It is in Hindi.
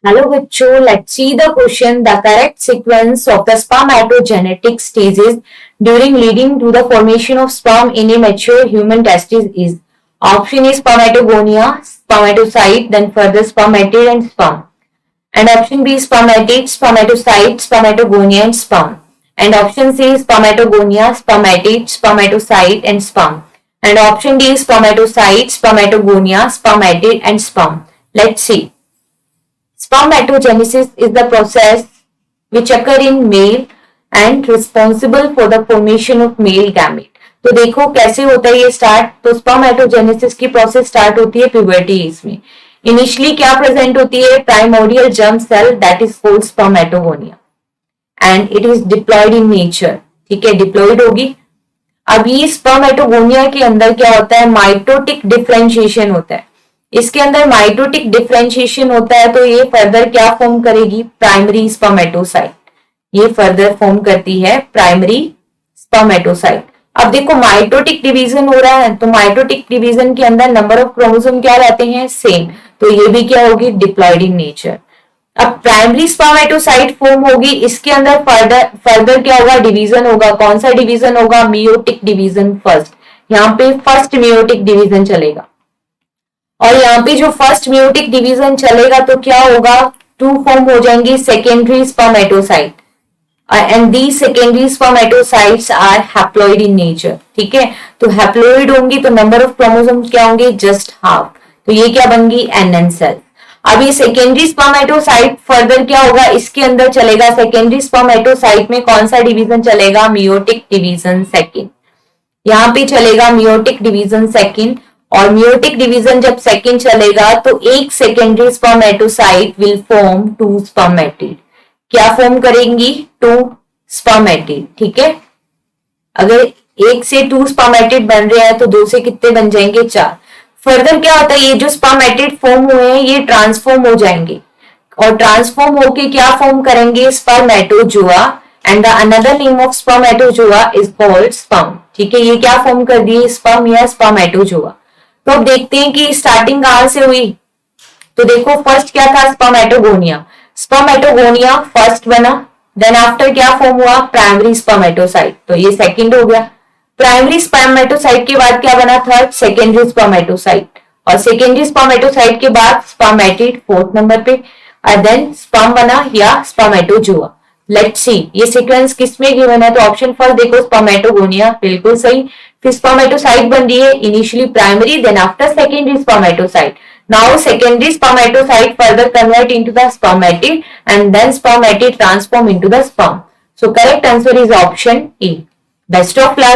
Hello, Vichu. Let's see the question. The correct sequence of the spermatogenetic stages during leading to the formation of sperm in a mature human testis is option is spermatogonia, spermatocyte, then further spermatid and sperm. And option B spermatid, spermatocyte, spermatogonia and sperm. And option C spermatogonia, spermatid, spermatocyte and sperm. And option D spermatocyte, spermatogonia, spermatid and sperm. Let's see. Spermatogenesis is the process which occur in male and responsible for the formation of male gamete. तो देखो कैसे होता है ये स्टार्ट. तो स्पर्मेटोजेनेसिस की प्रोसेस स्टार्ट होती है प्यूबर्टी एज में. इनिशियली क्या प्रेजेंट होती है? Primordial germ cell that is called spermatogonia and it is diploid in nature. ठीक है, डिप्लॉयड होगी. अब ये स्पर्मेटोगोनिया के अंदर क्या होता है? माइटोटिक डिफरेंशिएशन होता है. इसके अंदर माइटोटिक डिफरेंशिएशन होता है तो ये फर्दर क्या फॉर्म करेगी? Primary spermatocyte. ये फर्दर फॉर्म करती है प्राइमरी स्पर्मेटोसाइट. अब देखो माइटोटिक डिवीजन हो रहा है तो माइटोटिक डिवीजन के अंदर नंबर ऑफ क्रोमोसोम क्या रहते हैं? सेम. तो ये भी क्या होगी? Diploid in nature. अब प्राइमरी स्पर्मेटोसाइट फॉर्म होगी. इसके अंदर फर्दर क्या होगा? डिवीजन होगा. कौन सा डिवीजन होगा? Meiotic division first. यहाँ पे फर्स्ट मियोटिक डिवीजन चलेगा और यहाँ पे जो फर्स्ट मियोटिक डिवीजन चलेगा तो क्या होगा? टू फॉर्म हो जाएंगी secondary spermatocyte and these secondary spermatocytes are haploid in nature. ठीक है, तो हैप्लॉइड होंगी तो नंबर ऑफ क्रोमोसोम्स क्या होंगे? Just half. तो ये क्या बन गई? NN cell. अब ये सेकेंडरी स्पर्मेटोसाइट फर्दर क्या होगा? इसके अंदर चलेगा. सेकेंडरी स्पर्मेटोसाइट में कौन सा डिवीजन चलेगा? Meiotic division second. यहाँ पे चलेगा मियोटिक डिवीजन सेकेंड. और मियोटिक डिवीजन जब सेकेंड चलेगा तो एक secondary spermatocyte will form two spermatid. क्या फॉर्म करेंगी? Two spermatid. ठीक है, अगर एक से टू स्पर्मेटिड बन रहे हैं तो दो से कितने बन जाएंगे? चार. फर्दर क्या होता है? ये जो स्पर्मेटिड फॉर्म हुए हैं ये ट्रांसफॉर्म हो जाएंगे और ट्रांसफॉर्म होके क्या फॉर्म करेंगे? Spermatozoa. And the another name of spermatozoa is called sperm. ठीक है, ये क्या फॉर्म कर दिए? स्पर्म या स्पर्मेटोजोआ. तो अब देखते हैं कि स्टार्टिंग कहां से हुई. तो देखो फर्स्ट क्या था? स्पर्मेटोगोनिया. स्पर्मेटोगोनिया फर्स्ट बना. देन आफ्टर क्या फॉर्म हुआ? Primary spermatocyte. तो ये सेकंड हो गया. प्राइमरी स्पर्मेटोसाइट के बाद क्या बना? Third secondary spermatocyte. और सेकेंडरी स्पर्मेटोसाइट के बाद स्पर्मेटिड फोर्थ नंबर पे. और देन स्पर्म बना या स्पर्मेटोजोआ. लेट्स सी ये सीक्वेंस किसमें गिवन है. तो ऑप्शन फर्स्ट देखो स्पर्मेटोगोनिया बिल्कुल सही. फिर स्पर्मेटोसाइट बन रही है initially primary then after secondary spermatocyte. Now secondary spermatocyte further convert into the spermatid and then spermatid transform into the sperm. So correct answer is option A. Best of luck.